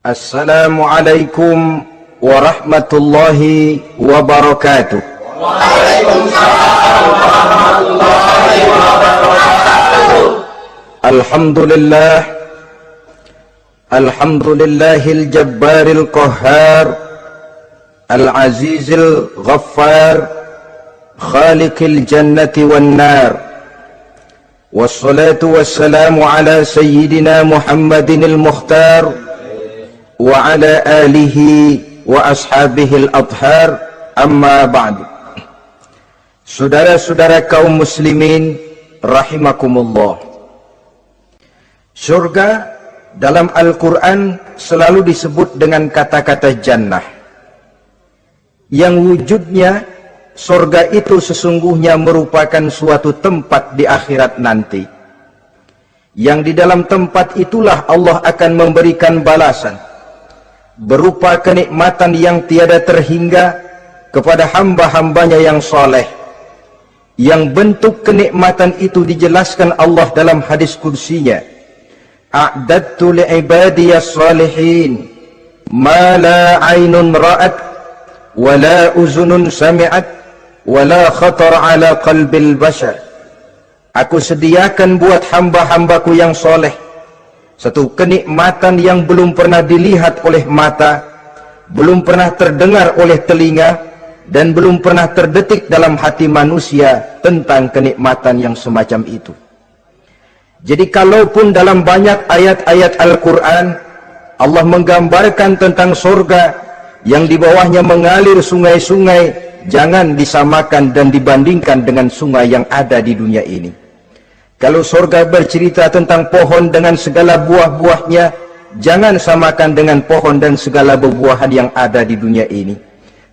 Assalamualaikum warahmatullahi wabarakatuh. Waalaikumsalam warahmatullahi wabarakatuh. Alhamdulillah, alhamdulillahil jabbaril qahhar, al-azizil ghaffar, khaliqil jannati wan nar. Wassalatu wassalamu ala sayyidina Muhammadinil mukhtar wa ala alihi wa ashabihil adhar, amma ba'du. Saudara-saudara kaum muslimin rahimakumullah, surga dalam Al-Quran selalu disebut dengan kata-kata jannah, yang wujudnya surga itu sesungguhnya merupakan suatu tempat di akhirat nanti, yang di dalam tempat itulah Allah akan memberikan balasan berupa kenikmatan yang tiada terhingga kepada hamba-hambanya yang soleh, yang bentuk kenikmatan itu dijelaskan Allah dalam hadis kursinya, a'dadtu li'ibadiyas salihin ma la aynun ra'at wa la uzunun sami'at wa la khatar ala qalbil bashar. Aku sediakan buat hamba-hambaku yang soleh satu kenikmatan yang belum pernah dilihat oleh mata, belum pernah terdengar oleh telinga, dan belum pernah terdetik dalam hati manusia tentang kenikmatan yang semacam itu. Jadi kalaupun dalam banyak ayat-ayat Al-Quran Allah menggambarkan tentang surga yang di bawahnya mengalir sungai-sungai, jangan disamakan dan dibandingkan dengan sungai yang ada di dunia ini. Kalau surga bercerita tentang pohon dengan segala buah-buahnya, jangan samakan dengan pohon dan segala buah-buahan yang ada di dunia ini.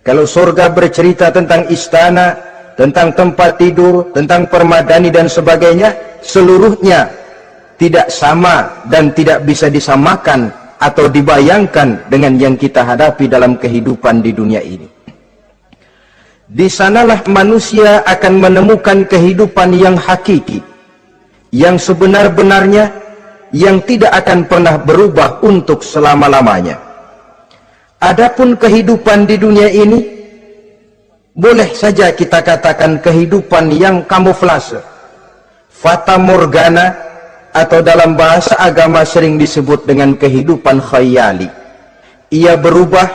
Kalau surga bercerita tentang istana, tentang tempat tidur, tentang permadani dan sebagainya, seluruhnya tidak sama dan tidak bisa disamakan atau dibayangkan dengan yang kita hadapi dalam kehidupan di dunia ini. Di sanalah manusia akan menemukan kehidupan yang hakiki, yang sebenar-benarnya, yang tidak akan pernah berubah untuk selama-lamanya. Adapun kehidupan di dunia ini, boleh saja kita katakan kehidupan yang kamuflase, fata morgana, atau dalam bahasa agama sering disebut dengan kehidupan khayali. Ia berubah,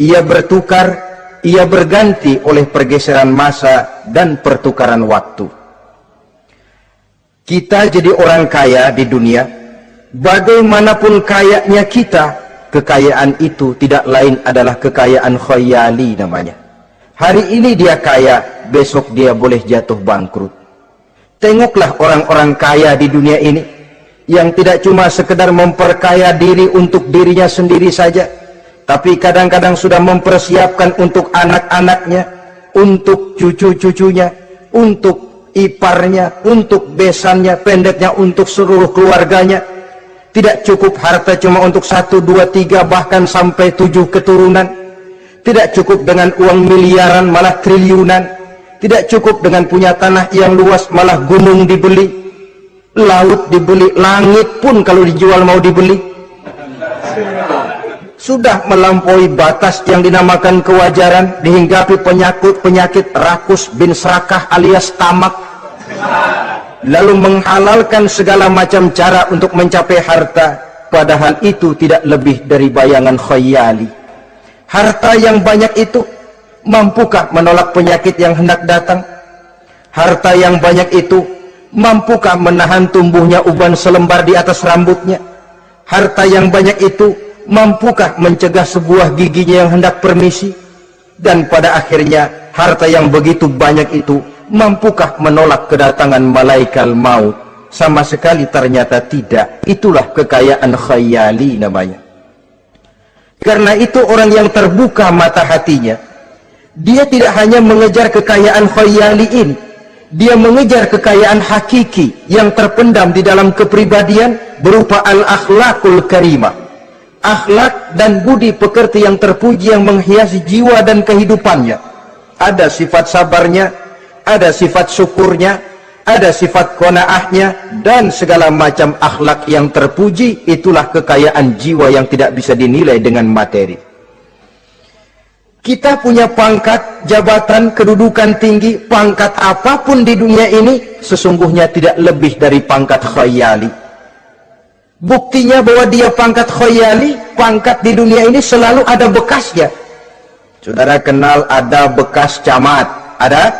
ia bertukar, ia berganti oleh pergeseran masa dan pertukaran waktu. Kita jadi orang kaya di dunia, bagaimanapun kayanya kita, kekayaan itu tidak lain adalah kekayaan khayali namanya. Hari ini dia kaya, besok dia boleh jatuh bangkrut. Tengoklah orang-orang kaya di dunia ini, yang tidak cuma sekedar memperkaya diri untuk dirinya sendiri saja, tapi kadang-kadang sudah mempersiapkan untuk anak-anaknya, untuk cucu-cucunya, untuk iparnya, untuk besannya, pendeknya untuk seluruh keluarganya. Tidak cukup harta cuma untuk 1, 2, 3, bahkan sampai 7 keturunan. Tidak cukup dengan uang miliaran, malah triliunan. Tidak cukup dengan punya tanah yang luas, malah gunung dibeli, laut dibeli, langit pun kalau dijual mau dibeli. Sudah melampaui batas yang dinamakan kewajaran, dihinggapi penyakit rakus bin serakah alias tamak, lalu menghalalkan segala macam cara untuk mencapai harta, padahal itu tidak lebih dari bayangan khayali. Harta yang banyak itu mampukah menolak penyakit yang hendak datang? Harta yang banyak itu mampukah menahan tumbuhnya uban selembar di atas rambutnya? Harta yang banyak itu mampukah mencegah sebuah giginya yang hendak permisi? Dan pada akhirnya harta yang begitu banyak itu mampukah menolak kedatangan malaikat maut? Sama sekali ternyata tidak. Itulah kekayaan khayali namanya. Karena itu orang yang terbuka mata hatinya, dia tidak hanya mengejar kekayaan khayali ini, dia mengejar kekayaan hakiki yang terpendam di dalam kepribadian berupa al-akhlaqul karimah, akhlak dan budi pekerti yang terpuji yang menghiasi jiwa dan kehidupannya. Ada sifat sabarnya, ada sifat syukurnya, ada sifat qanaahnya, dan segala macam akhlak yang terpuji. Itulah kekayaan jiwa yang tidak bisa dinilai dengan materi. Kita punya pangkat, jabatan, kedudukan tinggi, pangkat apapun di dunia ini sesungguhnya tidak lebih dari pangkat khayali. Buktinya bahwa dia pangkat khayali, pangkat di dunia ini selalu ada bekasnya. Saudara kenal ada bekas camat, ada?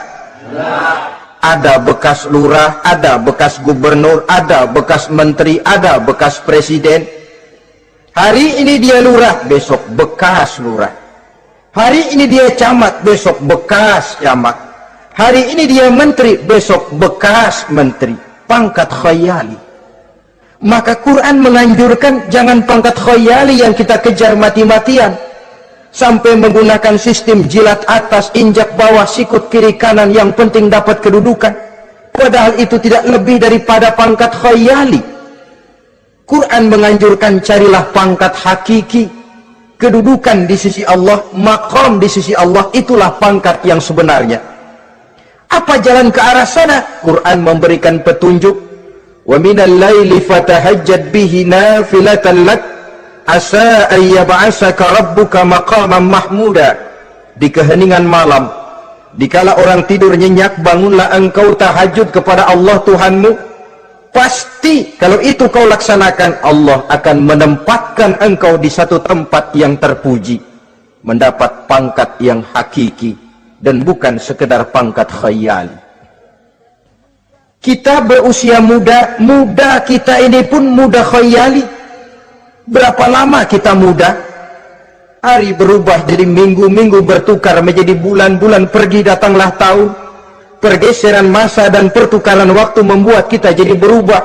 Ada bekas lurah, ada bekas gubernur, ada bekas menteri, ada bekas presiden. Hari ini dia lurah, besok bekas lurah. Hari ini dia camat, besok bekas camat. Hari ini dia menteri, besok bekas menteri. Pangkat khayali. Maka Quran menganjurkan jangan pangkat khayali yang kita kejar mati-matian. Sampai menggunakan sistem jilat atas, injak bawah, sikut kiri kanan, yang penting dapat kedudukan. Padahal itu tidak lebih daripada pangkat khayali. Quran menganjurkan carilah pangkat hakiki. Kedudukan di sisi Allah, maqam di sisi Allah, itulah pangkat yang sebenarnya. Apa jalan ke arah sana? Quran memberikan petunjuk. Wa minal laili fatahajjad bihi nafilatan lak asa an yab'asaka rabbuka maqaman mahmuda. Di keheningan malam, dikala orang tidur nyenyak, bangunlah engkau tahajud kepada Allah Tuhanmu. Pasti kalau itu kau laksanakan, Allah akan menempatkan engkau di satu tempat yang terpuji, mendapat pangkat yang hakiki dan bukan sekedar pangkat khayal. Kita berusia muda, muda kita ini pun muda khayali. Berapa lama kita muda? Hari berubah jadi minggu, minggu bertukar menjadi bulan, bulan pergi datanglah tahun. Pergeseran masa dan pertukaran waktu membuat kita jadi berubah.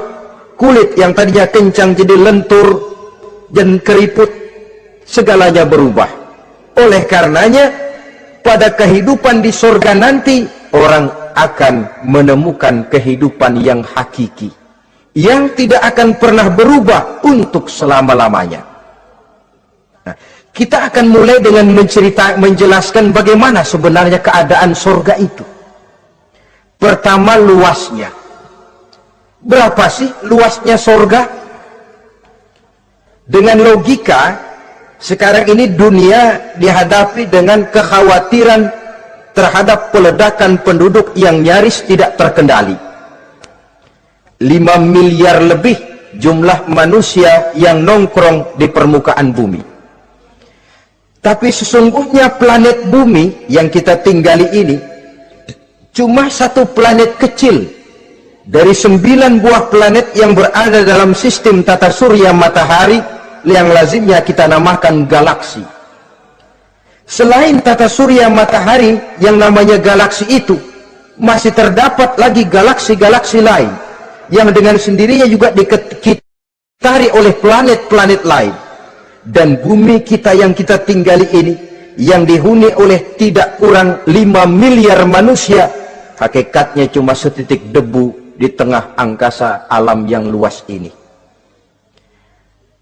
Kulit yang tadinya kencang jadi lentur dan keriput, segalanya berubah. Oleh karenanya, pada kehidupan di surga nanti, orang akan menemukan kehidupan yang hakiki, yang tidak akan pernah berubah untuk selama-lamanya. Nah, kita akan mulai dengan menjelaskan bagaimana sebenarnya keadaan surga itu. Pertama, luasnya. Berapa sih luasnya surga? Dengan logika, sekarang ini dunia dihadapi dengan kekhawatiran terhadap peledakan penduduk yang nyaris tidak terkendali. 5 miliar lebih jumlah manusia yang nongkrong di permukaan bumi. Tapi sesungguhnya planet bumi yang kita tinggali ini cuma satu planet kecil dari 9 buah planet yang berada dalam sistem tata surya matahari yang lazimnya kita namakan galaksi. Selain tata surya matahari yang namanya galaksi itu, masih terdapat lagi galaksi-galaksi lain yang dengan sendirinya juga dikitari oleh planet-planet lain. Dan bumi kita yang kita tinggali ini, yang dihuni oleh tidak kurang 5 miliar manusia, hakikatnya cuma setitik debu di tengah angkasa alam yang luas ini.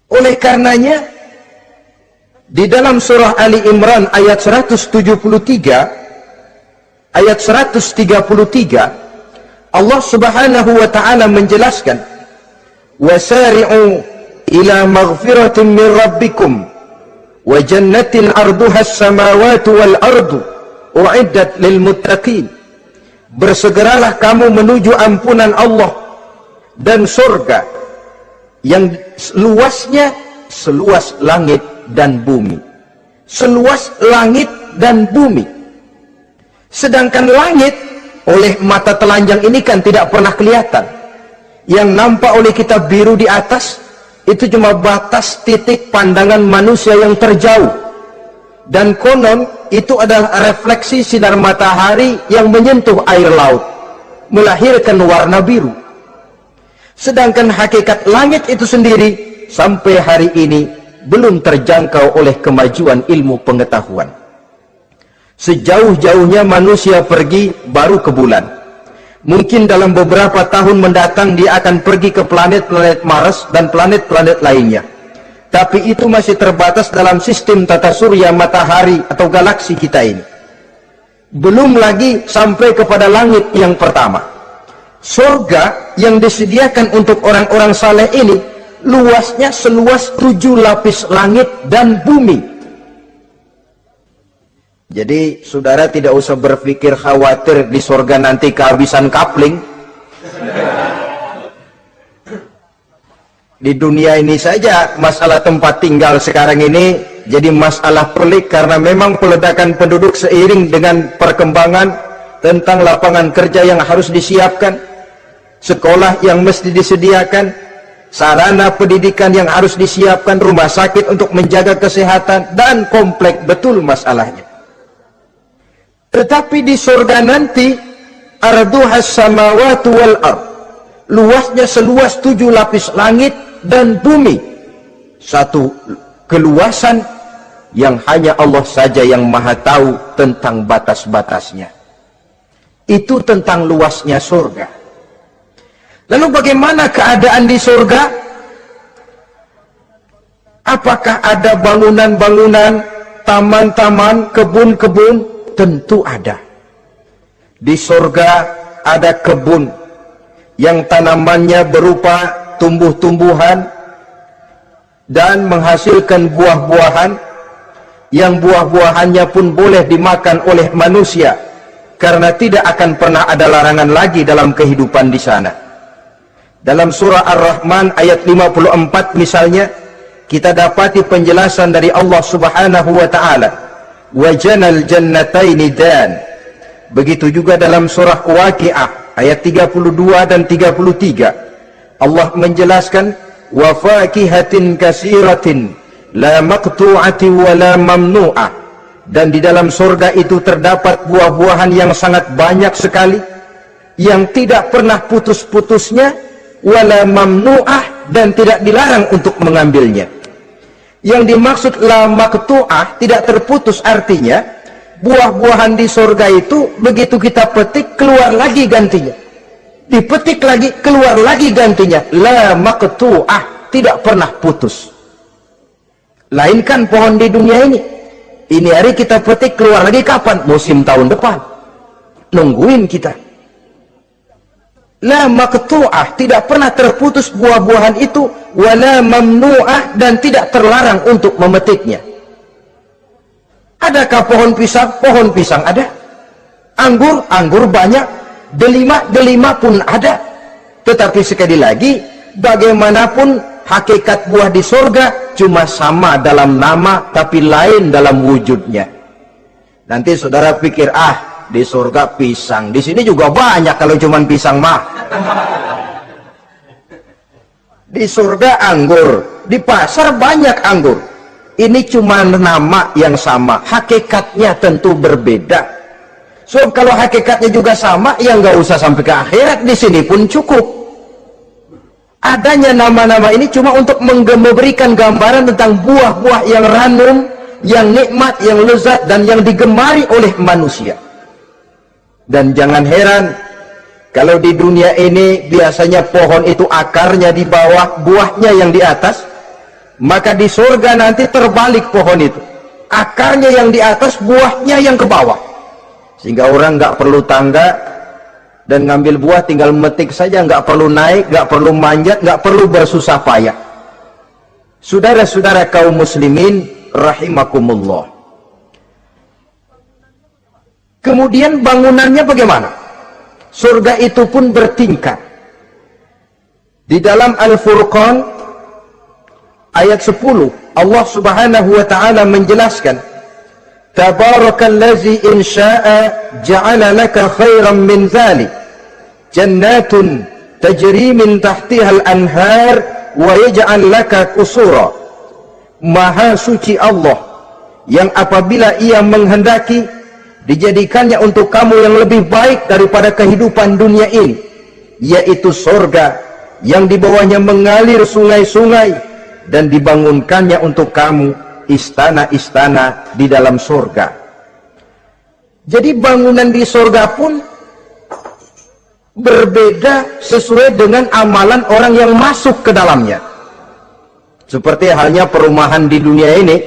Oleh karenanya, di dalam surah Ali Imran ayat 173, ayat 133, Allah Subhanahu wa taala menjelaskan, "Wasari'u ila maghfiratin min rabbikum wa jannatin 'arduha as-samawati wal ardu u'iddat lil muttaqin." Bersegeralah kamu menuju ampunan Allah dan surga yang luasnya seluas langit dan bumi. Seluas langit dan bumi. Sedangkan langit oleh mata telanjang ini kan tidak pernah kelihatan. Yang nampak oleh kita biru di atas itu cuma batas titik pandangan manusia yang terjauh. Dan konon itu adalah refleksi sinar matahari yang menyentuh air laut, melahirkan warna biru. Sedangkan hakikat langit itu sendiri sampai hari ini belum terjangkau oleh kemajuan ilmu pengetahuan. Sejauh-jauhnya manusia pergi baru ke bulan. Mungkin dalam beberapa tahun mendatang dia akan pergi ke planet-planet Mars dan planet-planet lainnya. Tapi itu masih terbatas dalam sistem tata surya matahari atau galaksi kita ini. Belum lagi sampai kepada langit yang pertama. Surga yang disediakan untuk orang-orang saleh ini luasnya seluas 7 lapis langit dan bumi. Jadi saudara tidak usah berpikir khawatir di surga nanti kehabisan kapling. Di dunia ini saja masalah tempat tinggal sekarang ini jadi masalah pelik, karena memang peledakan penduduk seiring dengan perkembangan tentang lapangan kerja yang harus disiapkan, sekolah yang mesti disediakan, sarana pendidikan yang harus disiapkan, rumah sakit untuk menjaga kesehatan, dan kompleks betul masalahnya. Tetapi di surga nanti arduhas samawati wal ard, luasnya seluas 7 lapis langit dan bumi. Satu keluasan yang hanya Allah saja yang maha tahu tentang batas-batasnya. Itu tentang luasnya surga. Lalu bagaimana keadaan di surga? Apakah ada bangunan-bangunan, taman-taman, kebun-kebun? Tentu ada. Di surga ada kebun yang tanamannya berupa tumbuh-tumbuhan dan menghasilkan buah-buahan, yang buah-buahannya pun boleh dimakan oleh manusia, karena tidak akan pernah ada larangan lagi dalam kehidupan di sana. Dalam surah Ar-Rahman ayat 54 misalnya, kita dapati penjelasan dari Allah Subhanahu wa taala, wa janal jannataini dan. Begitu juga dalam surah Waqiah ayat 32 dan 33, Allah menjelaskan, wa fakihatin kasiratin la maqtu'ati wa la mamnu'ah. Dan di dalam surga itu terdapat buah-buahan yang sangat banyak sekali, yang tidak pernah putus-putusnya, wala mamnu'ah, dan tidak dilarang untuk mengambilnya. Yang dimaksud la maqtu'ah, tidak terputus, artinya buah-buahan di surga itu begitu kita petik keluar lagi gantinya, dipetik lagi keluar lagi gantinya. La maqtu'ah, tidak pernah putus. Lainkan pohon di dunia ini hari kita petik keluar lagi kapan? Musim tahun depan, nungguin kita. La maqtu'ah, tidak pernah terputus buah-buahan itu, wala mamnu'ah, dan tidak terlarang untuk memetiknya. Adakah pohon pisang? Pohon pisang ada. Anggur? Anggur banyak. Delima pun ada. Tetapi sekali lagi, bagaimanapun hakikat buah di surga cuma sama dalam nama, tapi lain dalam wujudnya. Nanti saudara pikir, di surga pisang, di sini juga banyak kalau cuman pisang mah. Di surga anggur, di pasar banyak anggur. Ini cuma nama yang sama, hakikatnya tentu berbeda. So kalau hakikatnya juga sama, ya nggak usah sampai ke akhirat, di sini pun cukup. Adanya nama-nama ini cuma untuk memberikan gambaran tentang buah-buah yang ranum, yang nikmat, yang lezat, dan yang digemari oleh manusia. Dan jangan heran kalau di dunia ini biasanya pohon itu akarnya di bawah, buahnya yang di atas. Maka di surga nanti terbalik pohon itu, akarnya yang di atas, buahnya yang ke bawah, sehingga orang nggak perlu tangga dan ngambil buah, tinggal metik saja, nggak perlu naik, nggak perlu manjat, nggak perlu bersusah payah. Saudara-saudara kaum muslimin rahimakumullah. Kemudian bangunannya bagaimana? Surga itu pun bertingkat. Di dalam Al-Furqan ayat 10, Allah Subhanahu wa taala menjelaskan, Tabarakallazi in syaa'a ja'ala laka khairan min dzalik jannatun tajri min tahtiha al-anhar wa yaj'al laka qusura. Maha suci Allah yang apabila ia menghendaki dijadikannya untuk kamu yang lebih baik daripada kehidupan dunia ini, yaitu surga yang di bawahnya mengalir sungai-sungai, dan dibangunkannya untuk kamu istana-istana di dalam surga. Jadi bangunan di surga pun berbeda sesuai dengan amalan orang yang masuk ke dalamnya. Seperti halnya perumahan di dunia ini,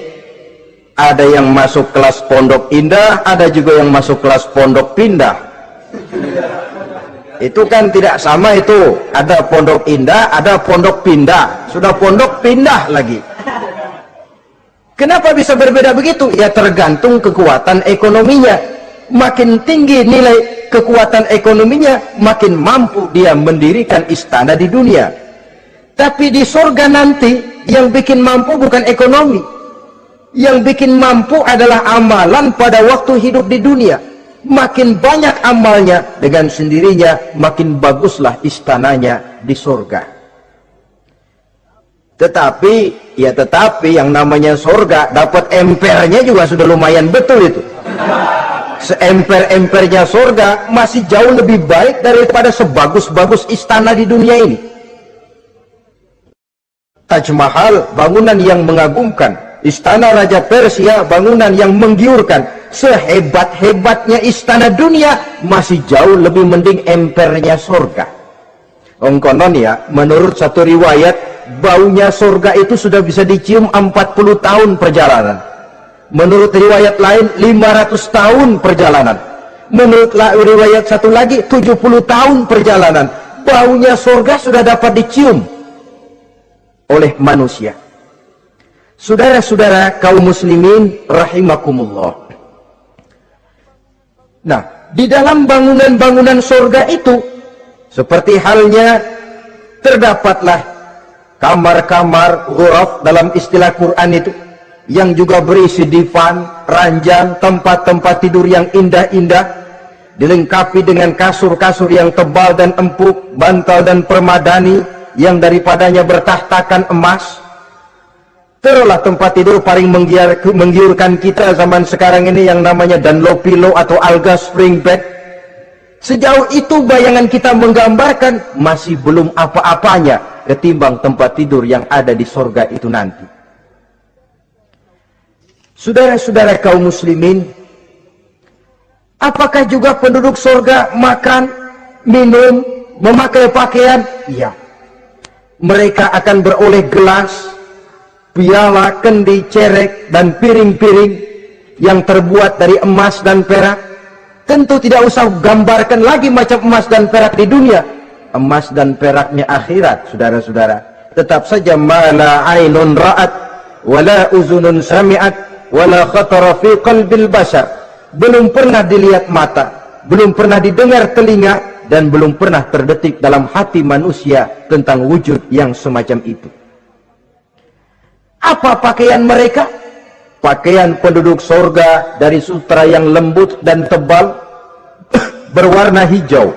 ada yang masuk kelas pondok indah, ada juga yang masuk kelas pondok pindah. Itu kan tidak sama itu. Ada pondok indah, ada pondok pindah. Sudah pondok pindah lagi. Kenapa bisa berbeda begitu? Ya tergantung kekuatan ekonominya. Makin tinggi nilai kekuatan ekonominya, makin mampu dia mendirikan istana di dunia. Tapi di surga nanti, yang bikin mampu bukan ekonomi. Yang bikin mampu adalah amalan pada waktu hidup di dunia. Makin banyak amalnya, dengan sendirinya makin baguslah istananya di surga. Tetapi yang namanya surga, dapat empernya juga sudah lumayan betul itu. Seemper-empernya surga masih jauh lebih baik daripada sebagus-bagus istana di dunia ini. Taj Mahal, bangunan yang mengagumkan. Istana Raja Persia, bangunan yang menggiurkan. Sehebat-hebatnya istana dunia, masih jauh lebih mending empernya surga. Konon ya, menurut satu riwayat, baunya surga itu sudah bisa dicium 40 tahun perjalanan. Menurut riwayat lain 500 tahun perjalanan. Menurut riwayat satu lagi 70 tahun perjalanan. Baunya surga sudah dapat dicium oleh manusia. Saudara-saudara kaum muslimin rahimakumullah. Nah, di dalam bangunan-bangunan surga itu, seperti halnya terdapatlah kamar-kamar ghuraf dalam istilah Quran itu, yang juga berisi divan, ranjang, tempat-tempat tidur yang indah-indah, dilengkapi dengan kasur-kasur yang tebal dan empuk, bantal dan permadani yang daripadanya bertahtakan emas. Terulah tempat tidur paling menggiurkan kita zaman sekarang ini yang namanya Dunlopillow atau Alga Spring Bed. Sejauh itu bayangan kita menggambarkan masih belum apa-apanya ketimbang tempat tidur yang ada di surga itu nanti. Saudara-saudara kaum muslimin, apakah juga penduduk surga makan, minum, memakai pakaian? Iya. Mereka akan beroleh gelas, piala, kendi, cerek, dan piring-piring yang terbuat dari emas dan perak. Tentu tidak usah gambarkan lagi macam emas dan perak di dunia. Emas dan peraknya akhirat, saudara-saudara. Tetap saja mala ainun ra'at, wala uzunun sami'at, wala khatara fi qalbil bashar. Belum pernah dilihat mata, belum pernah didengar telinga, dan belum pernah terdetik dalam hati manusia tentang wujud yang semacam itu. Apa pakaian mereka? Pakaian penduduk surga dari sutra yang lembut dan tebal, berwarna hijau.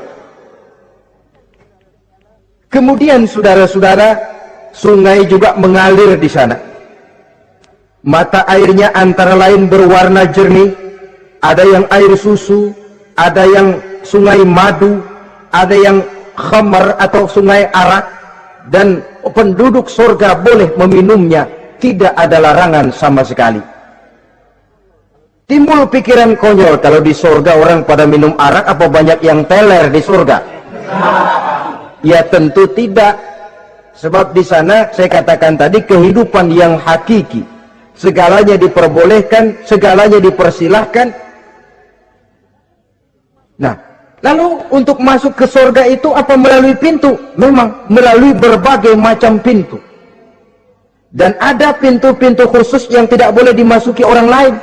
Kemudian saudara-saudara, sungai juga mengalir di sana. Mata airnya antara lain berwarna jernih, ada yang air susu, ada yang sungai madu, ada yang khamar atau sungai arak, dan penduduk surga boleh meminumnya, tidak ada larangan sama sekali. Timbul pikiran konyol, kalau di surga orang pada minum arak, apa banyak yang teler di surga? Ya tentu tidak, sebab di sana saya katakan tadi kehidupan yang hakiki, segalanya diperbolehkan, segalanya dipersilahkan. Nah, lalu untuk masuk ke surga itu apa melalui pintu? Memang melalui berbagai macam pintu. Dan ada pintu-pintu khusus yang tidak boleh dimasuki orang lain.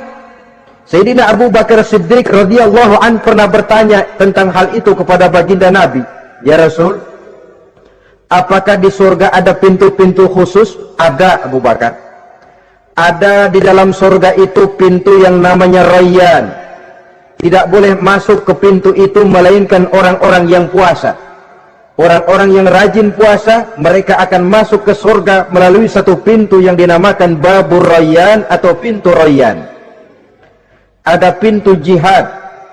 Sayyidina Abu Bakar Siddiq radhiyallahu an pernah bertanya tentang hal itu kepada baginda Nabi. Ya Rasul, apakah di surga ada pintu-pintu khusus? Ada, Abu Bakar. Ada di dalam surga itu pintu yang namanya Rayyan. Tidak boleh masuk ke pintu itu melainkan orang-orang yang puasa. Orang-orang yang rajin puasa, mereka akan masuk ke surga melalui satu pintu yang dinamakan Babur Rayyan atau pintu Rayyan. Ada pintu jihad,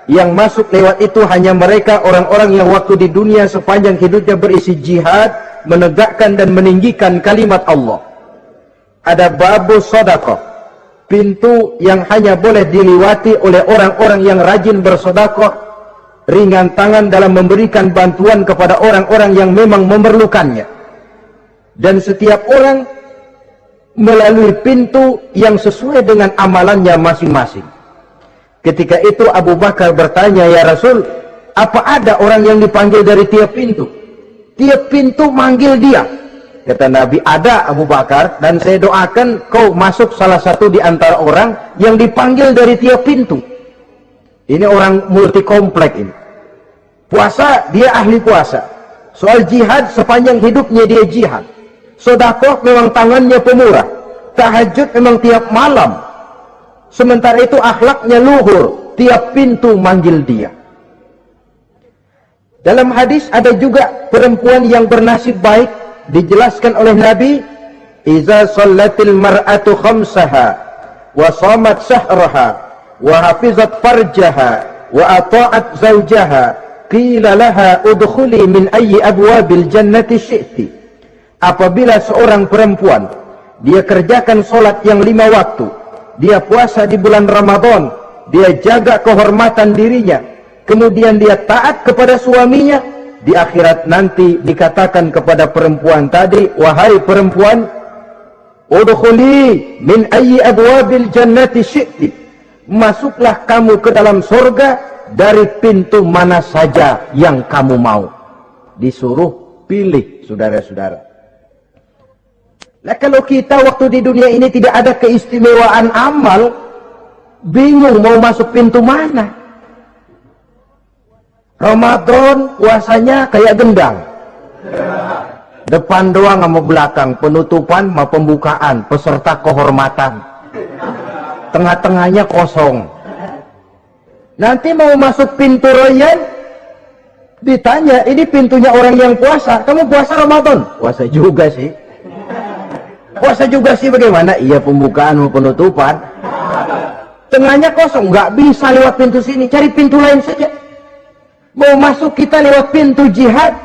yang masuk lewat itu hanya mereka orang-orang yang waktu di dunia sepanjang hidupnya berisi jihad, menegakkan dan meninggikan kalimat Allah. Ada Babur Sedekah, pintu yang hanya boleh diliwati oleh orang-orang yang rajin bersedekah, ringan tangan dalam memberikan bantuan kepada orang-orang yang memang memerlukannya. Dan setiap orang melalui pintu yang sesuai dengan amalannya masing-masing. Ketika itu Abu Bakar bertanya, ya Rasul, Apa ada orang yang dipanggil dari tiap pintu? Tiap pintu manggil dia. Kata Nabi, ada Abu Bakar, dan saya doakan kau masuk salah satu di antara orang yang dipanggil dari tiap pintu. Ini orang multi komplek ini. Puasa, dia ahli puasa. Soal jihad, sepanjang hidupnya dia jihad. Sedekah memang tangannya pemurah. Tahajud memang tiap malam. Sementara itu akhlaknya luhur. Tiap pintu manggil dia. Dalam hadis ada juga perempuan yang bernasib baik. Dijelaskan oleh Nabi, "Iza sallatil mar'atu khamsaha wa shamat shahraha wa hafizat farjaha wa ata'at zawjaha qila laha udkhuli min ayyi abwabil jannati syi'ti." Apabila seorang perempuan dia kerjakan solat yang 5 waktu, dia puasa di bulan Ramadan, dia jaga kehormatan dirinya, kemudian dia taat kepada suaminya, di akhirat nanti dikatakan kepada perempuan tadi, "Wahai perempuan, udkhuli min ayyi abwabil jannati syi'ti." Masuklah kamu ke dalam surga dari pintu mana saja yang kamu mau. Disuruh pilih, saudara-saudara. Nah, kalau kita waktu di dunia ini tidak ada keistimewaan amal, bingung mau masuk pintu mana. Ramadan puasanya kayak gendang. Depan doang sama belakang, penutupan sama pembukaan, peserta kehormatan. Tengah-tengahnya kosong. Nanti mau masuk pintu royan, ditanya, ini pintunya orang yang puasa. Kamu puasa Ramadan? Puasa juga sih. Puasa juga sih bagaimana? Iya, pembukaan mau penutupan. Tengahnya kosong, nggak bisa lewat pintu sini, cari pintu lain saja. Mau masuk kita lewat pintu jihad,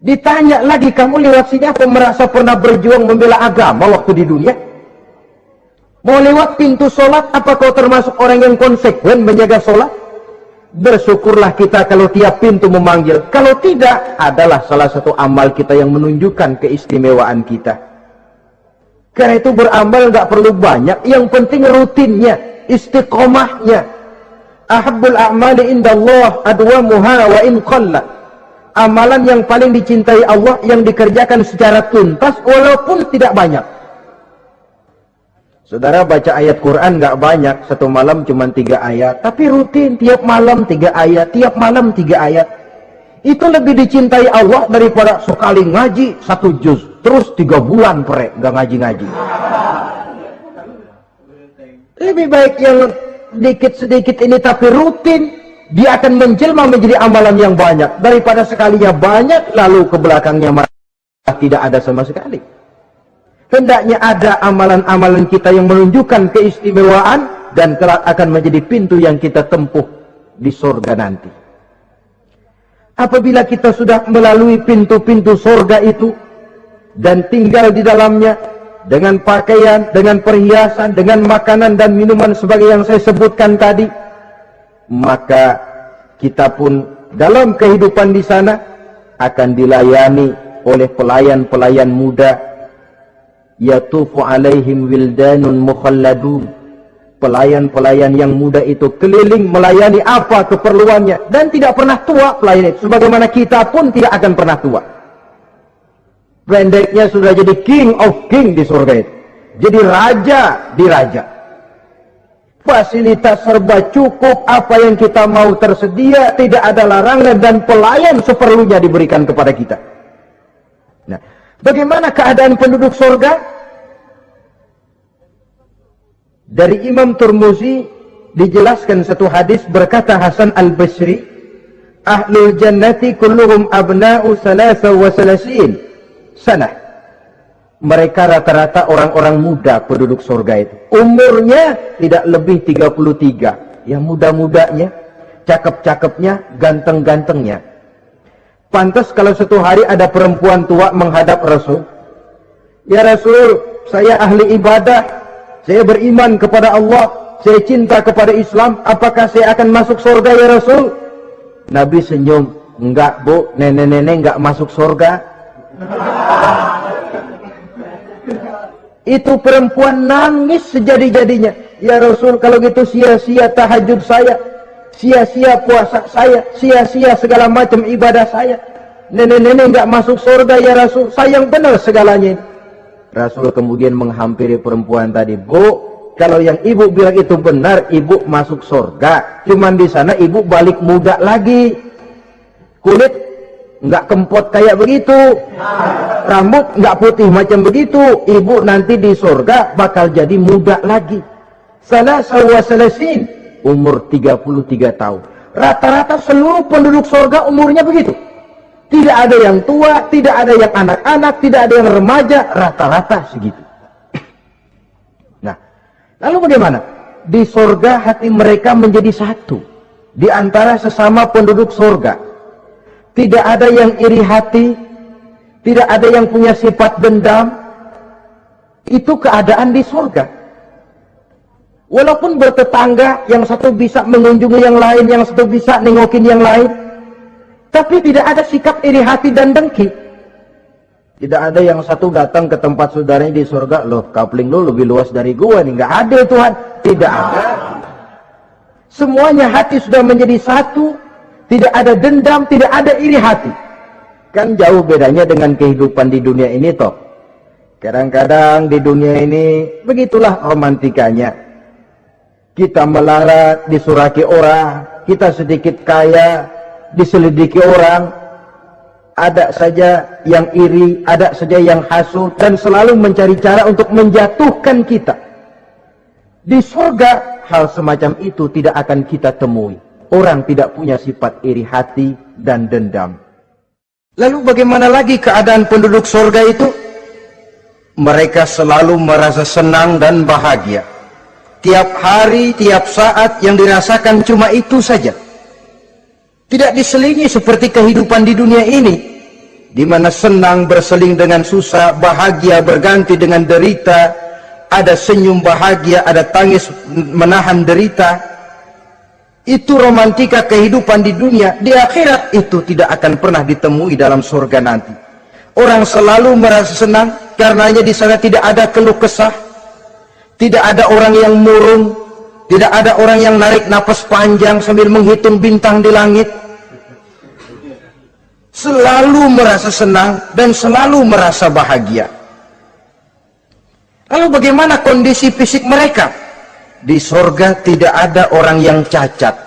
ditanya lagi, kamu lewat sini apa merasa pernah berjuang membela agama waktu di dunia? Mau lewat pintu sholat, apa kau termasuk orang yang konsekuen menjaga sholat? Bersyukurlah kita kalau tiap pintu memanggil. Kalau tidak, adalah salah satu amal kita yang menunjukkan keistimewaan kita. Karena itu beramal nggak perlu banyak, yang penting rutinnya, istiqomahnya. Ahabbul a'mali indallah adwamuha wa in qalla. Amalan yang paling dicintai Allah yang dikerjakan secara tuntas walaupun tidak banyak. Saudara baca ayat Quran nggak banyak, satu malam cuma 3 ayat, tapi rutin tiap malam 3 ayat, tiap malam 3 ayat. Itu lebih dicintai Allah daripada sekali ngaji 1 juz, terus 3 bulan nggak ngaji-ngaji. Lebih baik yang sedikit-sedikit ini tapi rutin, dia akan menjelma menjadi amalan yang banyak daripada sekalinya banyak lalu ke belakangnya malah tidak ada sama sekali. Hendaknya ada amalan-amalan kita yang menunjukkan keistimewaan dan kelak akan menjadi pintu yang kita tempuh di surga nanti. Apabila kita sudah melalui pintu-pintu surga itu dan tinggal di dalamnya dengan pakaian, dengan perhiasan, dengan makanan dan minuman sebagai yang saya sebutkan tadi, maka kita pun dalam kehidupan di sana akan dilayani oleh pelayan-pelayan muda. Yatufu alaihim wildanun mukhalladun. Pelayan-pelayan yang muda itu keliling melayani apa keperluannya dan tidak pernah tua pelayan itu, sebagaimana kita pun tidak akan pernah tua. Pendeknya sudah jadi king of king di surga itu, jadi raja di raja. Fasilitas serba cukup, apa yang kita mau tersedia, tidak ada larangan dan pelayan seperlunya diberikan kepada kita. Nah, bagaimana keadaan penduduk surga? Dari Imam Turmuzi dijelaskan satu hadis, berkata Hasan al-Basri, "Ahlul jannati kulluhum abna'u 33 sanah." Mereka rata-rata orang-orang muda penduduk surga itu. Umurnya tidak lebih 33. Ya muda-mudanya, cakep-cakepnya, ganteng-gantengnya. Pantas kalau suatu hari ada perempuan tua menghadap Rasul. "Ya Rasul, saya ahli ibadah. Saya beriman kepada Allah, saya cinta kepada Islam, apakah saya akan masuk surga ya Rasul?" Nabi senyum, "Enggak bu, nenek-nenek enggak masuk surga." Itu perempuan nangis sejadi-jadinya. "Ya Rasul, kalau gitu sia-sia tahajud saya. sia-sia puasa saya, sia-sia segala macam ibadah saya. Nenek-nenek nggak masuk surga ya Rasul, sayang benar segalanya. Rasul kemudian menghampiri perempuan tadi, Bu, kalau yang ibu bilang itu benar, ibu masuk surga. Cuman di sana ibu balik muda lagi, kulit nggak kempot kayak begitu, rambut nggak putih macam begitu. Ibu nanti di surga bakal jadi muda lagi. Salah selesin, umur 33 tahun. Rata-rata seluruh penduduk surga umurnya begitu. Tidak ada yang tua, tidak ada yang anak-anak, tidak ada yang remaja, rata-rata segitu. Nah, lalu bagaimana? Di surga hati mereka menjadi satu di antara sesama penduduk surga. Tidak ada yang iri hati, tidak ada yang punya sifat dendam. Itu keadaan di surga. Walaupun bertetangga, yang satu bisa mengunjungi yang lain, yang satu bisa nengokin yang lain, tapi tidak ada sikap iri hati dan dengki. Tidak ada yang satu datang ke tempat saudaranya di surga, loh kapling lu lebih luas dari gua nih. Nggak ada Tuhan, tidak ada. Semuanya hati sudah menjadi satu, tidak ada dendam, tidak ada iri hati. Kan jauh bedanya dengan kehidupan di dunia ini toh. Kadang-kadang di dunia ini begitulah romantikanya. Kita melarat, disuraki orang, kita sedikit kaya, diselidiki orang, ada saja yang iri, ada saja yang hasut, dan selalu mencari cara untuk menjatuhkan kita. Di surga, hal semacam itu tidak akan kita temui. Orang tidak punya sifat iri hati dan dendam. Lalu bagaimana lagi keadaan penduduk surga itu? Mereka selalu merasa senang dan bahagia. Tiap hari, tiap saat yang dirasakan cuma itu saja. Tidak diselingi seperti kehidupan di dunia ini, di mana senang berseling dengan susah, bahagia berganti dengan derita, ada senyum bahagia, ada tangis menahan derita. Itu romantika kehidupan di dunia. Di akhirat itu tidak akan pernah ditemui dalam surga nanti. Orang selalu merasa senang karenanya di sana tidak ada keluh kesah, tidak ada orang yang murung, tidak ada orang yang narik napas panjang sambil menghitung bintang di langit. Selalu merasa senang dan selalu merasa bahagia. Lalu bagaimana kondisi fisik mereka? Di surga tidak ada orang yang cacat,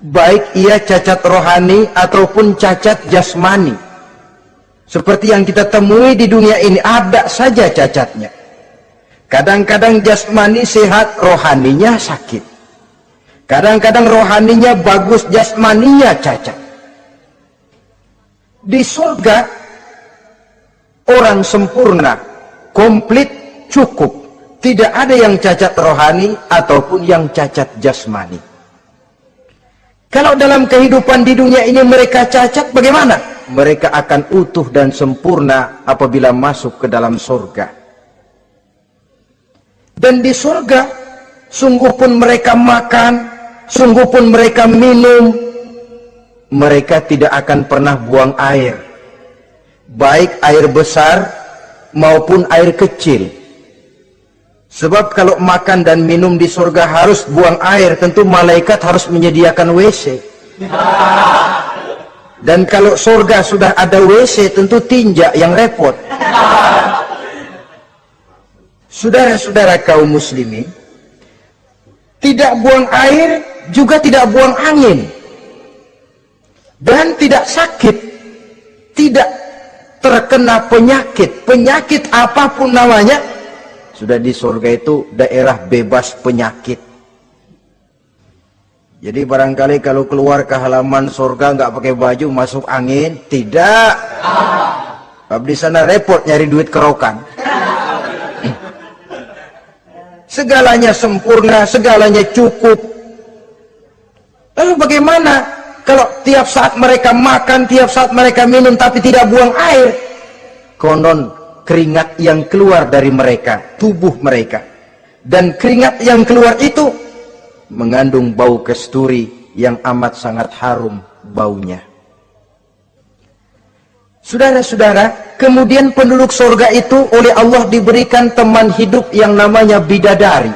baik ia cacat rohani ataupun cacat jasmani. Seperti yang kita temui di dunia ini, ada saja cacatnya. Kadang-kadang jasmani sehat, rohaninya sakit. Kadang-kadang rohaninya bagus, jasmaninya cacat. Di surga, orang sempurna, komplit, cukup. Tidak ada yang cacat rohani ataupun yang cacat jasmani. Kalau dalam kehidupan di dunia ini mereka cacat, bagaimana? Mereka akan utuh dan sempurna apabila masuk ke dalam surga. Dan di surga, sungguh pun mereka makan, sungguh pun mereka minum, mereka tidak akan pernah buang air. Baik air besar maupun air kecil. Sebab kalau makan dan minum di surga harus buang air, tentu malaikat harus menyediakan WC. Dan kalau surga sudah ada WC, tentu tinja yang repot. Saudara-saudara kaum muslimin, tidak buang air, juga tidak buang angin. Dan tidak sakit, tidak terkena penyakit. Penyakit apapun namanya, sudah di surga itu daerah bebas penyakit. Jadi barangkali kalau keluar ke halaman surga nggak pakai baju masuk angin, tidak. Sebab di sana repot nyari duit kerokan. Segalanya sempurna, segalanya cukup. Lalu bagaimana kalau tiap saat mereka makan, tiap saat mereka minum tapi tidak buang air? Konon keringat yang keluar dari mereka, tubuh mereka, dan keringat yang keluar itu mengandung bau kasturi yang amat sangat harum baunya. Saudara-saudara, kemudian penduduk surga itu oleh Allah diberikan teman hidup yang namanya bidadari.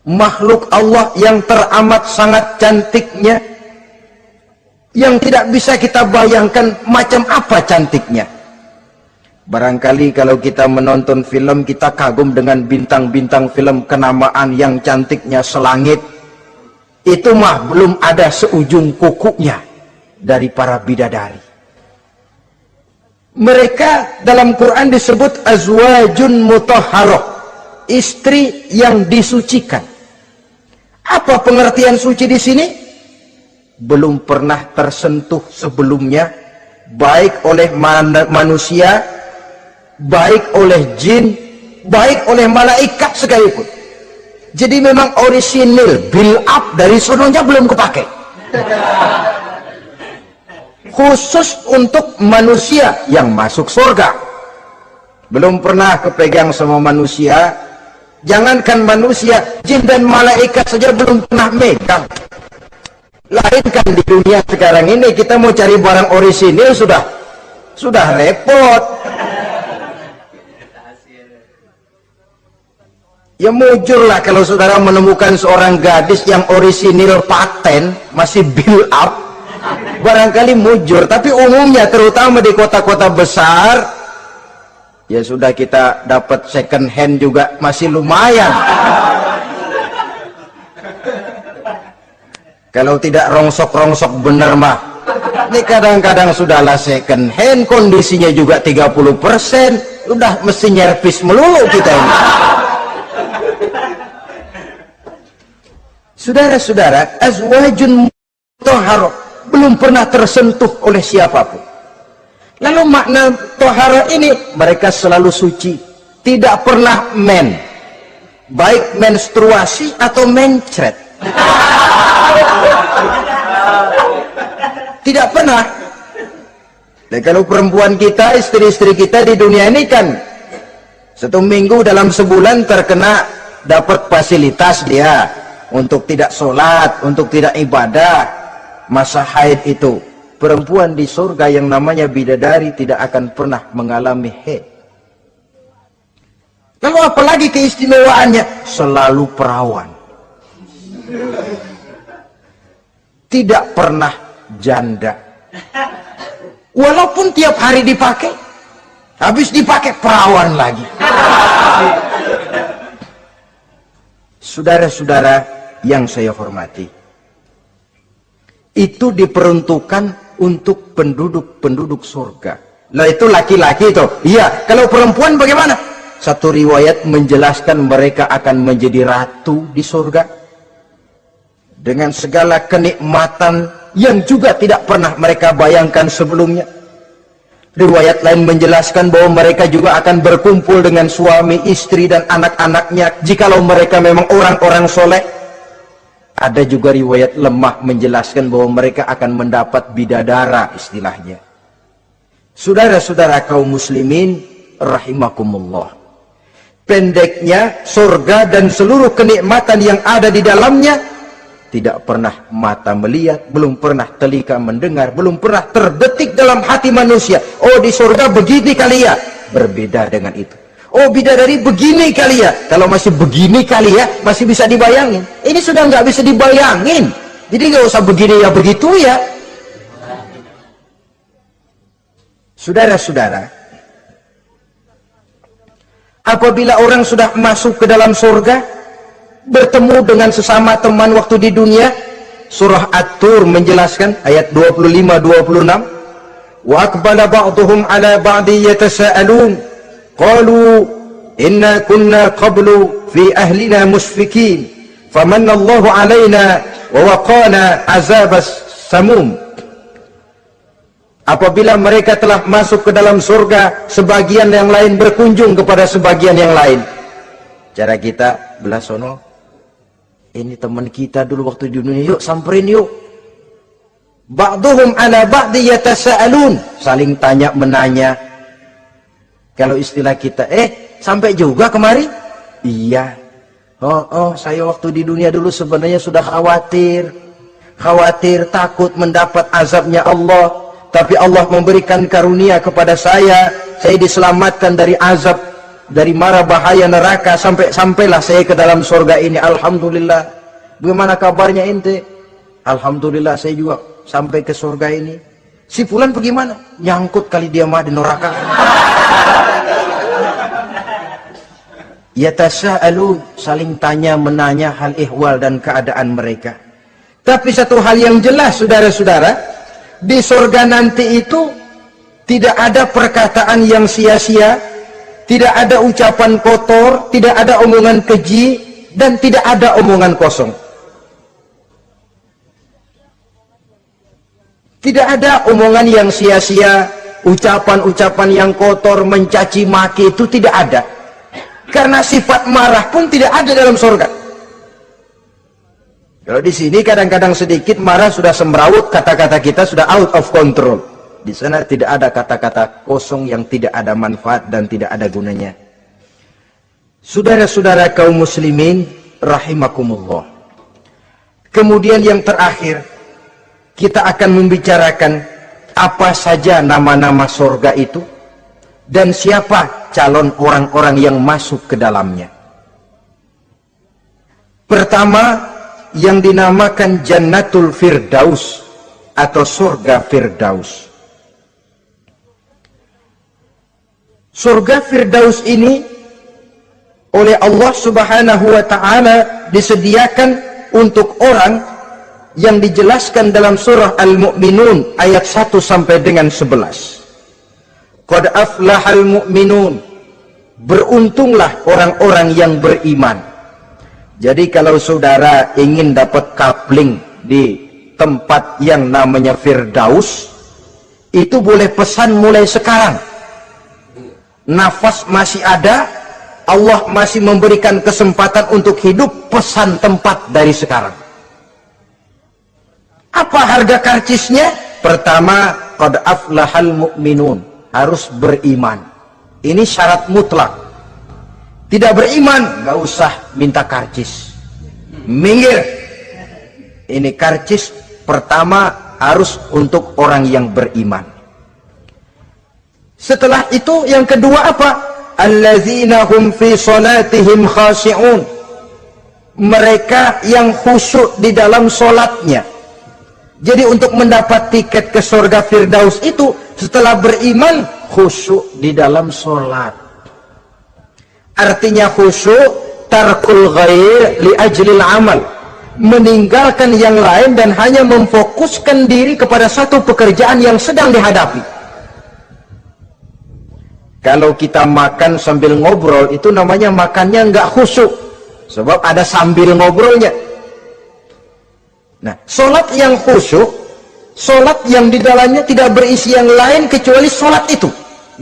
makhluk Allah yang teramat sangat cantiknya, yang tidak bisa kita bayangkan macam apa cantiknya. Barangkali kalau kita menonton film, kita kagum dengan bintang-bintang film kenamaan yang cantiknya selangit. Itu mah belum ada seujung kukunya dari para bidadari. Mereka dalam Quran disebut azwajun mutahharah, istri yang disucikan. Apa pengertian suci di sini? Belum pernah tersentuh sebelumnya, baik oleh manusia, baik oleh jin, baik oleh malaikat sekalipun. Jadi memang orisinil, build up dari sononya belum kepake. Khusus untuk manusia yang masuk surga. Belum pernah kepegang sama manusia. Jangankan manusia, jin dan malaikat saja belum pernah megang. Lain kan di dunia sekarang ini, kita mau cari barang orisinil sudah repot. Ya mujurlah kalau saudara menemukan seorang gadis yang orisinil paten, masih build up, barangkali mujur. Tapi umumnya terutama di kota-kota besar, ya sudah, kita dapat second hand juga masih lumayan. Kalau tidak rongsok-rongsok bener mah, ini kadang-kadang sudahlah second hand, kondisinya juga 30%, udah mesti nyervis melulu kita ini. Saudara-saudara, azwajun mutahharah belum pernah tersentuh oleh siapapun. Lalu makna tohara ini, mereka selalu suci, tidak pernah baik menstruasi atau mencret, tidak pernah. Dan kalau perempuan kita, istri-istri kita di dunia ini kan 1 minggu dalam sebulan terkena dapat fasilitas dia untuk tidak sholat, untuk tidak ibadah, masa haid itu. Perempuan di surga yang namanya bidadari tidak akan pernah mengalami haid. Lalu apalagi keistimewaannya? Selalu perawan, tidak pernah janda. Walaupun tiap hari dipakai, habis dipakai perawan lagi. Saudara-saudara yang saya hormati, itu diperuntukkan untuk penduduk-penduduk surga. Nah itu laki-laki itu. Iya, kalau perempuan bagaimana? Satu riwayat menjelaskan mereka akan menjadi ratu di surga dengan segala kenikmatan yang juga tidak pernah mereka bayangkan sebelumnya. Riwayat lain menjelaskan bahwa mereka juga akan berkumpul dengan suami, istri, dan anak-anaknya jikalau mereka memang orang-orang soleh. Ada juga riwayat lemah menjelaskan bahwa mereka akan mendapat bidadara istilahnya. Saudara-saudara kaum muslimin rahimakumullah. Pendeknya, surga dan seluruh kenikmatan yang ada di dalamnya tidak pernah mata melihat, belum pernah telinga mendengar, belum pernah terbetik dalam hati manusia. Oh, di surga begini kali ya. Berbeda dengan itu. Oh, bidadari begini kali ya. Kalau masih begini kali ya, masih bisa dibayangin. Ini sudah nggak bisa dibayangin. Jadi nggak usah begini ya begitu ya. Saudara-saudara, apabila orang sudah masuk ke dalam surga, bertemu dengan sesama teman waktu di dunia, surah At-Tur menjelaskan ayat 25-26, wa aqbala ba'duhum ala ba'di yatasaalun qalu inna kunna qablu fi ahlina musfikin famanna Allahu alaina wa waqana azabas samum. Apabila mereka telah masuk ke dalam surga, sebagian yang lain berkunjung kepada sebagian yang lain. Cara kita belah sono, ini teman kita dulu waktu di dunia, yuk samperin yuk. Ba'duhum ala ba'di yatasaalun, saling tanya menanya. Kalau istilah kita, sampai juga kemari? Iya. Oh, saya waktu di dunia dulu sebenarnya sudah khawatir, takut mendapat azabnya Allah. Tapi Allah memberikan karunia kepada saya diselamatkan dari azab dari mara bahaya neraka, sampailah saya ke dalam surga ini. Alhamdulillah. Bagaimana kabarnya ente? Alhamdulillah saya juga sampai ke surga ini. Si fulan bagaimana? Nyangkut kali dia mah di neraka. Yatasa'alun, saling tanya menanya hal ihwal dan keadaan mereka. Tapi satu hal yang jelas saudara-saudara, di surga nanti itu tidak ada perkataan yang sia-sia, tidak ada ucapan kotor, tidak ada omongan keji, dan tidak ada omongan kosong. Tidak ada omongan yang sia-sia, ucapan-ucapan yang kotor, mencaci maki, itu tidak ada. Karena sifat marah pun tidak ada dalam surga. Kalau di sini kadang-kadang sedikit marah sudah semrawut, kata-kata kita sudah out of control. Di sana tidak ada kata-kata kosong yang tidak ada manfaat dan tidak ada gunanya. Saudara-saudara kaum muslimin rahimakumullah. Kemudian yang terakhir, kita akan membicarakan apa saja nama-nama surga itu dan siapa calon orang-orang yang masuk ke dalamnya. Pertama, yang dinamakan Jannatul Firdaus atau surga Firdaus. Surga Firdaus ini oleh Allah Subhanahu wa taala disediakan untuk orang yang dijelaskan dalam surah Al-Mu'minun ayat 1 sampai dengan 11. Qad aflahal mu'minun, beruntunglah orang-orang yang beriman. Jadi kalau saudara ingin dapat kapling di tempat yang namanya Firdaus, itu boleh pesan mulai sekarang. Nafas masih ada, Allah masih memberikan kesempatan untuk hidup, pesan tempat dari sekarang. Apa harga karcisnya? Pertama, qad aflahal mu'minun, harus beriman. Ini syarat mutlak. Tidak beriman, gak usah minta karcis. Minggir. Ini karcis pertama harus untuk orang yang beriman. Setelah itu yang kedua apa? Allazina hum fi salatihim khashi'un. Mereka yang khusyuk di dalam solatnya. Jadi untuk mendapat tiket ke surga Firdaus itu setelah beriman khusyuk di dalam solat. Artinya khusyuk tarkul ghair li ajlil amal, meninggalkan yang lain dan hanya memfokuskan diri kepada satu pekerjaan yang sedang dihadapi. Kalau kita makan sambil ngobrol itu namanya makannya nggak khusyuk, sebab ada sambil ngobrolnya. Nah, solat yang khusyuk, solat yang di dalamnya tidak berisi yang lain kecuali solat itu,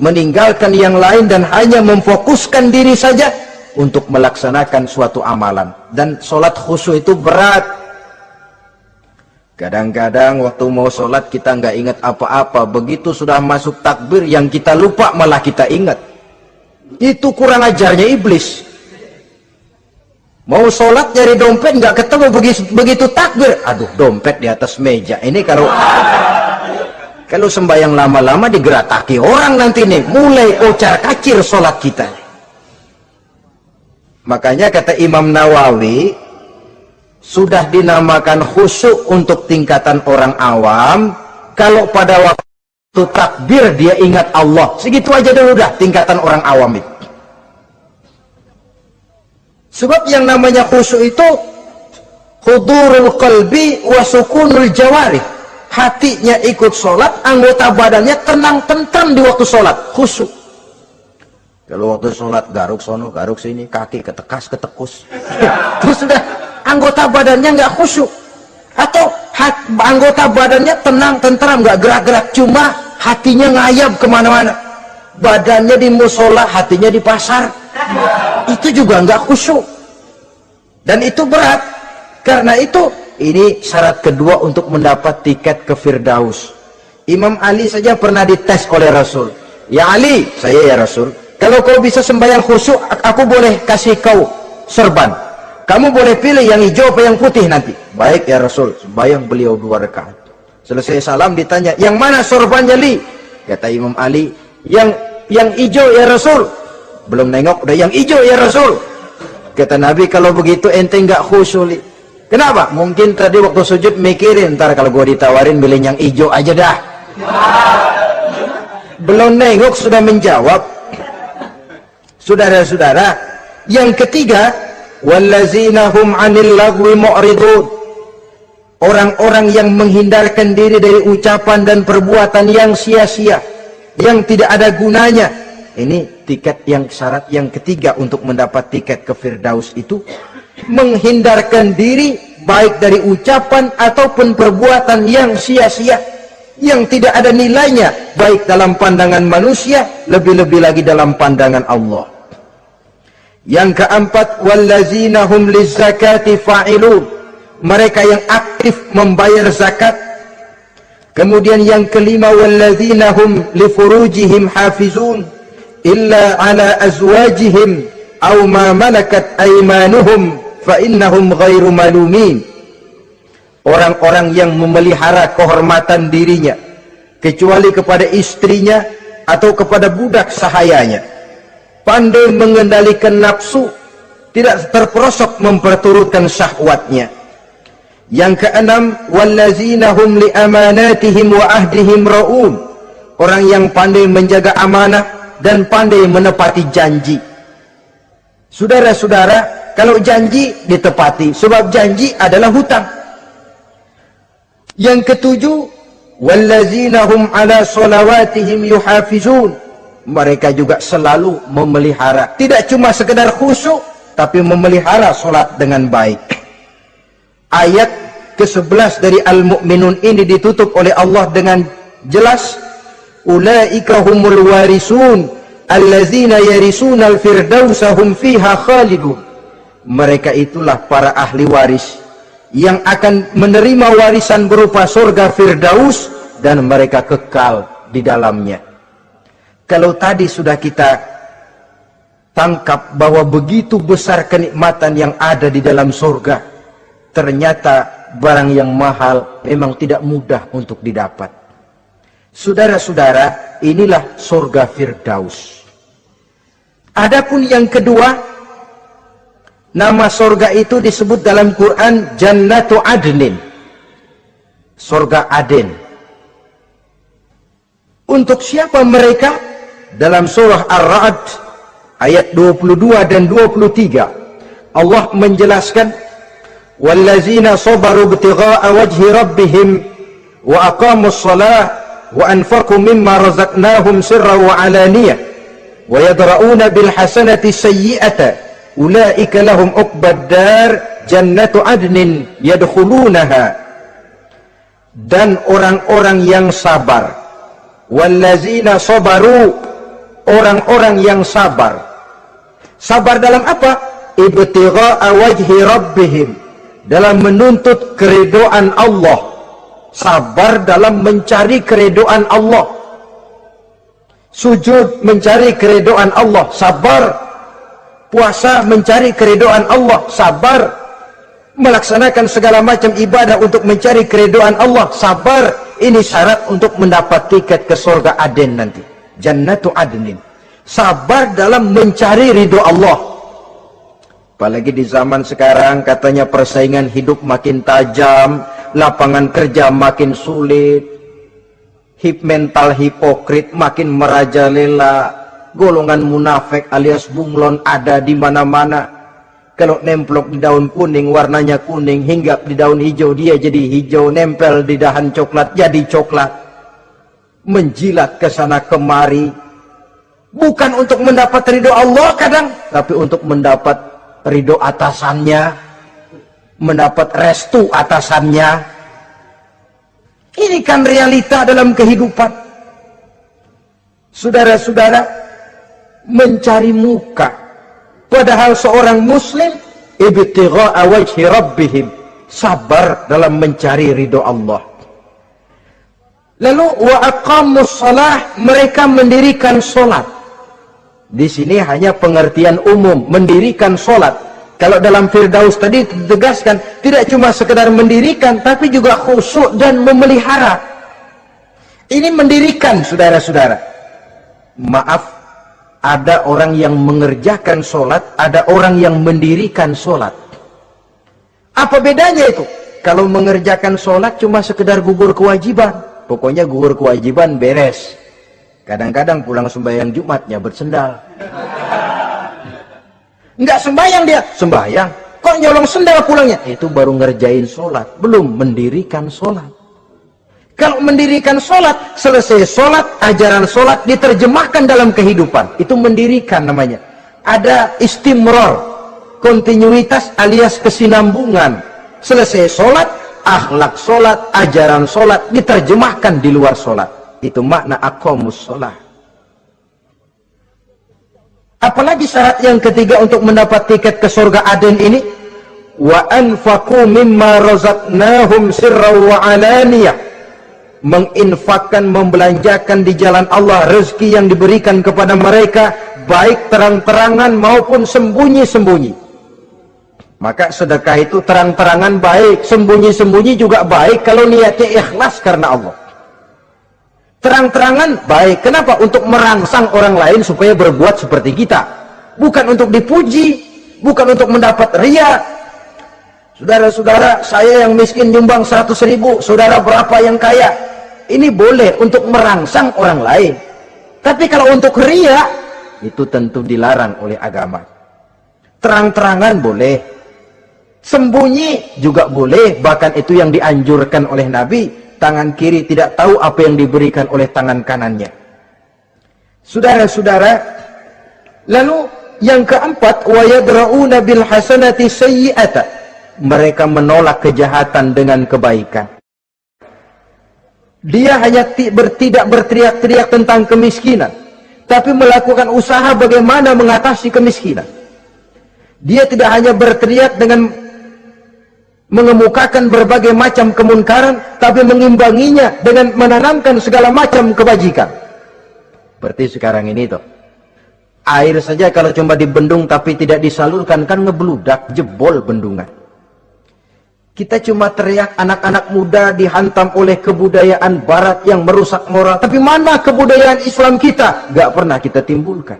meninggalkan yang lain dan hanya memfokuskan diri saja untuk melaksanakan suatu amalan. Dan solat khusyuk itu berat. Kadang-kadang waktu mau solat kita nggak ingat apa-apa, begitu sudah masuk takbir yang kita lupa malah kita ingat. Itu kurang ajarnya iblis. Mau sholat nyari dompet nggak ketemu, begitu takbir, aduh dompet di atas meja. Ini kalau sembahyang lama-lama digerataki orang nanti nih, mulai ocar kacir sholat kita. Makanya kata Imam Nawawi, sudah dinamakan khusyuk untuk tingkatan orang awam kalau pada waktu takbir dia ingat Allah. Segitu aja dulu dah tingkatan orang awam itu. Sebab yang namanya khusyuk itu hudurul qalbi wa sukunul jawarih. Hatinya ikut sholat, anggota badannya tenang tentram di waktu sholat, khusyuk. Kalau waktu sholat garuk sono, garuk sini, kaki ketekas, ketekus. Terus sudah anggota badannya nggak khusyuk. Atau anggota badannya tenang tentram, nggak gerak-gerak, cuma hatinya ngayap kemana-mana. Badannya di musola, hatinya di pasar. Itu juga nggak khusyuk, dan itu berat. Karena itu ini syarat kedua untuk mendapat tiket ke Firdaus. Imam Ali saja pernah dites oleh Rasul. Ya Ali, saya ya Rasul, kalau kau bisa sembahyang khusyuk, aku boleh kasih kau serban. Kamu boleh pilih yang hijau apa yang putih nanti. Baik ya Rasul. Sembahyang beliau 2 rakaat. Selesai salam ditanya, yang mana sorbannya Li? Kata Imam Ali, yang hijau ya Rasul. Belum nengok udah yang hijau ya Rasul. Kata Nabi, kalau begitu ente nggak khusyuk. Kenapa? Mungkin tadi waktu sujud mikirin, ntar kalau gue ditawarin pilih yang hijau aja dah. Belum nengok sudah menjawab. Saudara-saudara, yang ketiga, wallazina hum 'anil lagwi mu'ridun. Orang-orang yang menghindarkan diri dari ucapan dan perbuatan yang sia-sia, yang tidak ada gunanya. Ini tiket yang syarat yang ketiga untuk mendapat tiket ke Firdaus itu menghindarkan diri baik dari ucapan ataupun perbuatan yang sia-sia, yang tidak ada nilainya baik dalam pandangan manusia, lebih-lebih lagi dalam pandangan Allah. Yang keempat, wallazina hum lizzakati fa'ilun. Mereka yang aktif membayar zakat. Kemudian yang kelima, wallazina hum lifurujihim hafizun illa ala azwajihim aw ma malakat aymanuhum fa innahum ghairu malumin. Orang-orang yang memelihara kehormatan dirinya kecuali kepada istrinya atau kepada budak sahayanya, pandai mengendalikan nafsu, tidak terperosok memperturutkan syahwatnya. Yang keenam, wallazina hum li amanatihim wa ahdihim raun. Orang yang pandai menjaga amanah dan pandai menepati janji. Saudara-saudara, kalau janji ditepati, sebab janji adalah hutang. Yang ketujuh, wallazina hum ala sholawatihim yuhafizun. Mereka juga selalu memelihara, tidak cuma sekedar khusyuk, tapi memelihara solat dengan baik. Ayat ke-11 dari Al-Mu'minun ini ditutup oleh Allah dengan jelas, ulaika humul warisun allazina yarisuna al-firdausa hum fiha khalidun. Mereka itulah para ahli waris yang akan menerima warisan berupa surga Firdaus dan mereka kekal di dalamnya. Kalau tadi sudah kita tangkap bahwa begitu besar kenikmatan yang ada di dalam surga, ternyata barang yang mahal memang tidak mudah untuk didapat. Saudara-saudara, inilah surga Firdaus. Adapun yang kedua, nama surga itu disebut dalam Quran Jannatu Adnin, surga Aden. Untuk siapa mereka? Dalam surah Ar-Ra'd ayat 22 dan 23 Allah menjelaskan, wallazina sabaru ibtigha'a wajhi rabbihim wa aqamus shalah wa anfaqu mimma razaqnahum sirran wa alaniyah wa yadra'una bil hasanati sayyi'ata ulaika lahum uqbad dar jannatu adnin yadkhulunaha. Dan orang-orang yang sabar, wallazina sabaru, orang-orang yang sabar. Sabar dalam apa? Ibtigha'a wajhi rabbihim, dalam menuntut keridhaan Allah. Sabar dalam mencari keridhaan Allah. Sujud mencari keridhaan Allah, sabar. Puasa mencari keridhaan Allah, sabar. Melaksanakan segala macam ibadah untuk mencari keridhaan Allah, sabar. Ini syarat untuk mendapat tiket ke surga Aden nanti, Jannatu Adnin. Sabar dalam mencari ridho Allah. Apalagi di zaman sekarang katanya persaingan hidup makin tajam, lapangan kerja makin sulit, mental hipokrit makin merajalela, golongan munafik alias bunglon ada di mana-mana. Kalau nemplok di daun kuning warnanya kuning, hinggap di daun hijau dia jadi hijau, nempel di dahan coklat jadi coklat. Menjilat ke sana kemari, bukan untuk mendapat ridho Allah kadang, tapi untuk mendapat ridho atasannya, mendapat restu atasannya. Ini kan realita dalam kehidupan. Saudara-saudara, mencari muka, padahal seorang muslim ibtigha'a wajhi rabbihim, sabar dalam mencari ridho Allah. Lalu wa aqamus shalah, mereka mendirikan salat. Di sini hanya pengertian umum, mendirikan salat. Kalau dalam Firdaus tadi ditegaskan, tidak cuma sekedar mendirikan, tapi juga khusyuk dan memelihara. Ini mendirikan, saudara-saudara. Maaf, Ada orang yang mengerjakan sholat, ada orang yang mendirikan sholat. Apa bedanya itu? Kalau mengerjakan sholat cuma sekedar gugur kewajiban. Pokoknya gugur kewajiban beres. Kadang-kadang pulang sembahyang Jumatnya bersendal. Enggak sembahyang dia, sembahyang. Kok nyolong sendal pulangnya? Itu baru ngerjain sholat, belum mendirikan sholat. Kalau mendirikan sholat, selesai sholat, ajaran sholat diterjemahkan dalam kehidupan. Itu mendirikan namanya. Ada istimror, kontinuitas alias kesinambungan. Selesai sholat, akhlak sholat, ajaran sholat diterjemahkan di luar sholat. Itu makna aqamus sholat. Apalagi syarat yang ketiga untuk mendapat tiket ke surga Aden ini, wa anfaqu mimma razaqnahum sirran wa alaniyah. Menginfakkan, membelanjakan di jalan Allah rezeki yang diberikan kepada mereka, baik terang-terangan maupun sembunyi-sembunyi. Maka sedekah itu terang-terangan baik, sembunyi-sembunyi juga baik kalau niatnya ikhlas karena Allah. Terang-terangan baik. Kenapa? Untuk merangsang orang lain supaya berbuat seperti kita. Bukan untuk dipuji, bukan untuk mendapat ria. Saudara-saudara, saya yang miskin nyumbang 100.000, saudara berapa yang kaya? Ini boleh untuk merangsang orang lain. Tapi kalau untuk ria, itu tentu dilarang oleh agama. Terang-terangan boleh, sembunyi juga boleh. Bahkan itu yang dianjurkan oleh Nabi. Tangan kiri tidak tahu apa yang diberikan oleh tangan kanannya. Saudara-saudara, lalu yang keempat, wa yadra'una bil hasanati sayyi'ata. Mereka menolak kejahatan dengan kebaikan. Dia hanya tidak berteriak-teriak tentang kemiskinan, tapi melakukan usaha bagaimana mengatasi kemiskinan. Dia tidak hanya berteriak dengan mengemukakan berbagai macam kemunkaran, tapi mengimbanginya dengan menanamkan segala macam kebajikan. Seperti sekarang ini tuh, air saja kalau cuma dibendung tapi tidak disalurkan kan ngebludak, jebol bendungan. Kita cuma teriak anak-anak muda dihantam oleh kebudayaan barat yang merusak moral, tapi mana kebudayaan Islam kita? Gak pernah kita timbulkan.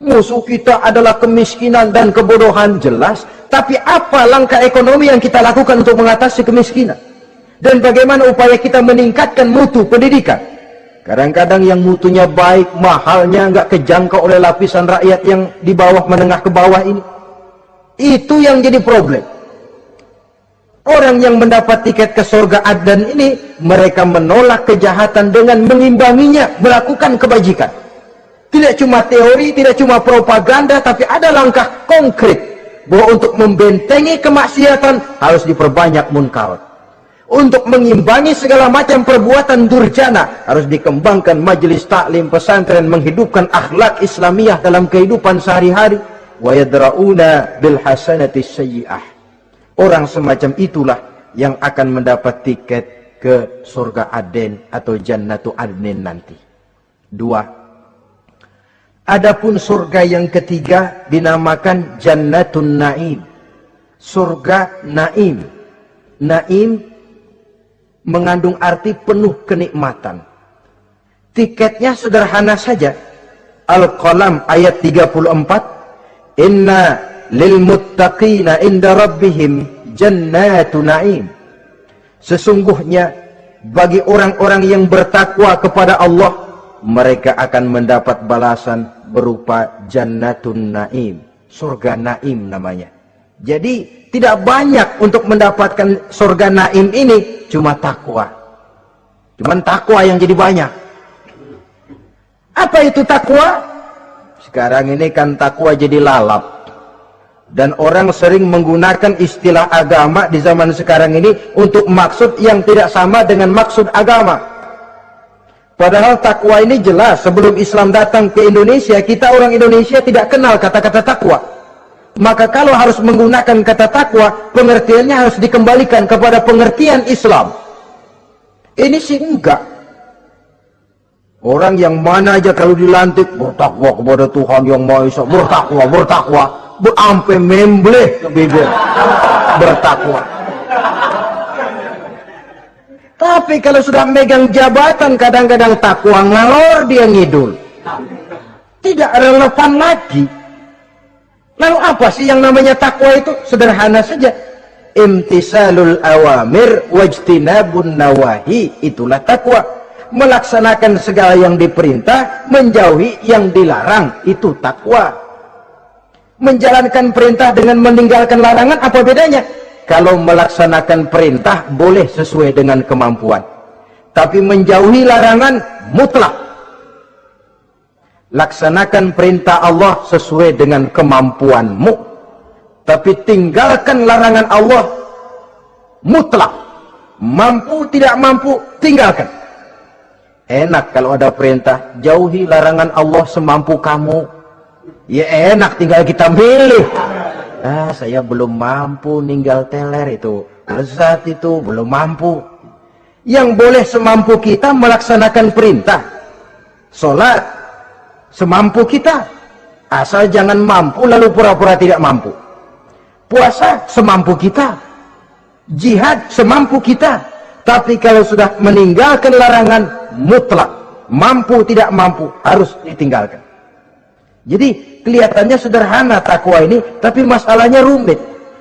Musuh kita adalah kemiskinan dan kebodohan, jelas. Tapi apa langkah ekonomi yang kita lakukan untuk mengatasi kemiskinan? Dan bagaimana upaya kita meningkatkan mutu pendidikan? Kadang-kadang yang mutunya baik, mahalnya nggak kejangkau oleh lapisan rakyat yang di bawah, menengah ke bawah ini. Itu yang jadi problem. Orang yang mendapat tiket ke surga Aden ini, mereka menolak kejahatan dengan mengimbanginya, melakukan kebajikan. Tidak cuma teori, tidak cuma propaganda, tapi ada langkah konkret bahwa untuk membentengi kemaksiatan harus diperbanyak munkar. Untuk mengimbangi segala macam perbuatan durjana harus dikembangkan majelis taklim pesantren, menghidupkan akhlak Islamiyah dalam kehidupan sehari-hari. Wa yadra'una bil hasanati sayyi'ah. Orang semacam itulah yang akan mendapat tiket ke surga Aden atau Jannatu Adnin nanti. Dua. Adapun surga yang ketiga dinamakan Jannatun Naim. Surga Naim. Naim mengandung arti penuh kenikmatan. Tiketnya sederhana saja. Al-Qalam ayat 34. Inna lil muttaqina inda rabbihim jannatu na'im. Sesungguhnya bagi orang-orang yang bertakwa kepada Allah, mereka akan mendapat balasan berupa jannatun na'im. Surga Naim namanya. Jadi tidak banyak untuk mendapatkan surga Naim ini, cuma takwa. Cuman takwa yang jadi banyak. Apa itu takwa? Sekarang ini kan takwa jadi lalap. Dan orang sering menggunakan istilah agama di zaman sekarang ini untuk maksud yang tidak sama dengan maksud agama. Padahal takwa ini jelas, sebelum Islam datang ke Indonesia, kita orang Indonesia tidak kenal kata-kata takwa. Maka kalau harus menggunakan kata takwa, pengertiannya harus dikembalikan kepada pengertian Islam. Ini sih enggak. Orang yang mana aja kalau dilantik bertakwa kepada Tuhan yang Maha Esa, bertakwa, sampai membleh ke bibir, bertakwa. Tapi kalau sudah megang jabatan, kadang-kadang takwa ngalor dia ngidul. tidak relevan lagi. Lalu apa sih yang namanya takwa itu? Sederhana saja. Imtisalul awamir wajtinabun nawahi, itulah takwa. Melaksanakan segala yang diperintah, menjauhi yang dilarang, itu takwa. Menjalankan perintah dengan meninggalkan larangan, apa bedanya? Kalau melaksanakan perintah boleh sesuai dengan kemampuan, tapi menjauhi larangan mutlak. Laksanakan perintah Allah sesuai dengan kemampuanmu, tapi tinggalkan larangan Allah mutlak. Mampu tidak mampu, tinggalkan. Enak kalau ada perintah, jauhi larangan Allah semampu kamu. Ya enak, tinggal kita milih. Saya belum mampu ninggal teler itu, lezat itu, belum mampu. Yang boleh semampu kita melaksanakan perintah. Sholat semampu kita, asal jangan mampu lalu pura-pura tidak mampu. Puasa semampu kita, jihad semampu kita. Tapi kalau sudah meninggalkan larangan mutlak, mampu tidak mampu, harus ditinggalkan. Jadi kelihatannya sederhana takwa ini, tapi masalahnya rumit.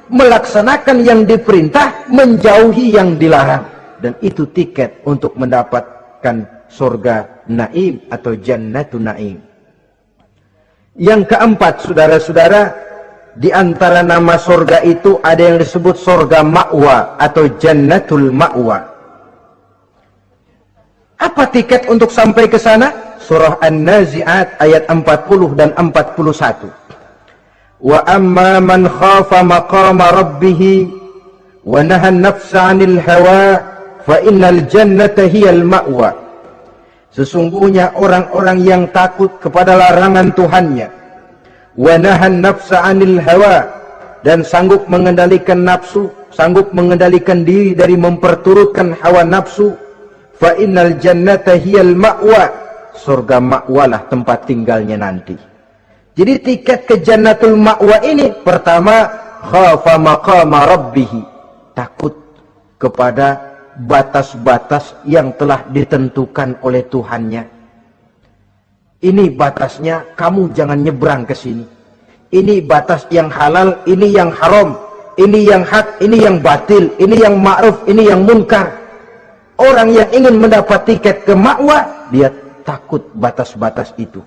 Melaksanakan yang diperintah, menjauhi yang dilarang. Dan itu tiket untuk mendapatkan surga naim atau jannatun naim. Yang keempat, saudara-saudara, di antara nama surga itu ada yang disebut surga ma'wa atau jannatul ma'wa. Apa tiket untuk sampai ke sana? Surah An-Nazi'at ayat 40 dan 41. Wa amma man khafa maqama rabbih wa nahan nafsa 'anil hawa fa innal jannata hiyal ma'wa. Sesungguhnya orang-orang yang takut kepada larangan Tuhannya, wa nahan nafsa 'anil hawa, dan sanggup mengendalikan nafsu, sanggup mengendalikan diri dari memperturutkan hawa nafsu, fa innal jannata hiyal ma'wa. Surga ma'walah tempat tinggalnya nanti. Jadi tiket ke jannatul ma'wa ini, pertama, khafa maqama rabbih, takut kepada batas-batas yang telah ditentukan oleh Tuhannya. Ini batasnya, kamu jangan nyebrang ke sini. Ini batas yang halal, ini yang haram, ini yang hak, ini yang batil, ini yang ma'ruf, ini yang munkar. Orang yang ingin mendapat tiket ke ma'wa, dia takut batas-batas itu.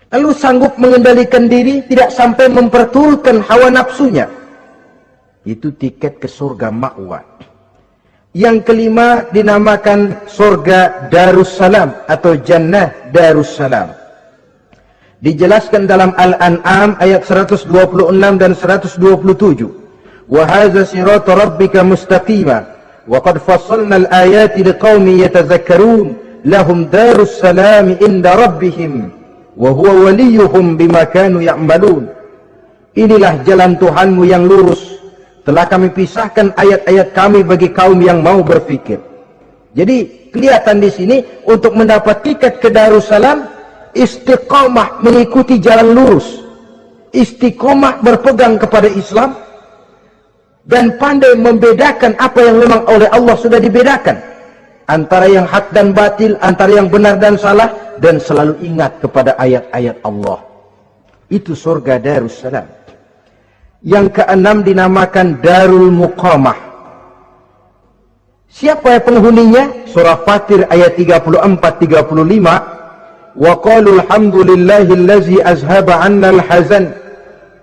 Lalu sanggup mengendalikan diri, tidak sampai memperturutkan hawa nafsunya. Itu tiket ke surga ma'wa. Yang kelima dinamakan surga Darussalam atau Jannah Darussalam. Dijelaskan dalam Al-An'am ayat 126 dan 127. Wa hadza siratu rabbika mustaqima wa qad fassalna al-ayati liqaumin yatadhakkarun. Lahum darus salam inda rabbihim wa huwa waliyuhum bima kanu ya'malun. Inilah jalan Tuhanmu yang lurus. Telah kami pisahkan ayat-ayat kami bagi kaum yang mau berfikir. Jadi kelihatan di sini untuk mendapat tiket ke Darussalam, istiqomah mengikuti jalan lurus, istiqomah berpegang kepada Islam, dan pandai membedakan apa yang memang oleh Allah sudah dibedakan. Antara yang hak dan batil, antara yang benar dan salah, dan selalu ingat kepada ayat-ayat Allah. Itu surga Darussalam. Yang keenam dinamakan Darul Muqamah. Siapa penghuninya? Surah Fatir ayat 34-35. Wa qalu alhamdulillahillazi azhaba 'anna al-hazan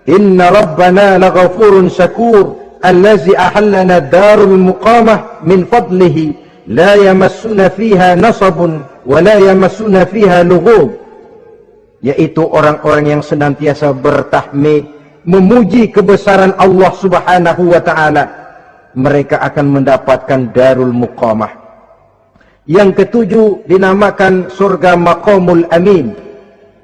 inna rabbana laghafurun syakur allazi ahallana darul muqamah min fadlihi la yamassuna fiha nasabun wa la yamassuna fiha lughub. Yaitu orang-orang yang senantiasa bertahmid, memuji kebesaran Allah Subhanahu wa taala. Mereka akan mendapatkan darul muqamah. Yang ketujuh dinamakan surga maqamul amin.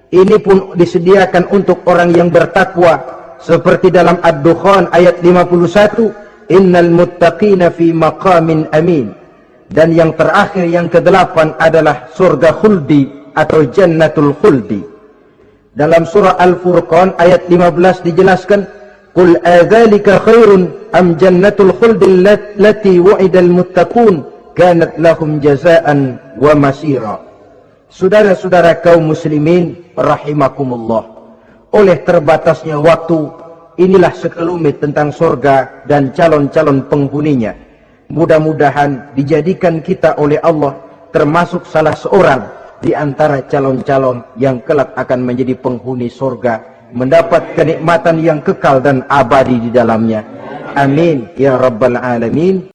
Ini pun disediakan untuk orang yang bertakwa, seperti dalam Ad-Dukhan ayat 51, innal muttaqina fi maqamin amin. Dan yang terakhir, yang ke-8 adalah surga khuldi atau jannatul khuldi. Dalam surah Al-Furqan ayat 15 dijelaskan, qul adzalika khairun am jannatul khuldi allati wu'idal muttaqun kanat lahum jazaan wa masira. Saudara-saudara kaum muslimin rahimakumullah, oleh terbatasnya waktu, inilah sekelumit tentang surga dan calon-calon penghuninya. Mudah-mudahan dijadikan kita oleh Allah termasuk salah seorang di antara calon-calon yang kelak akan menjadi penghuni surga, mendapat kenikmatan yang kekal dan abadi di dalamnya. Amin ya rabbal alamin.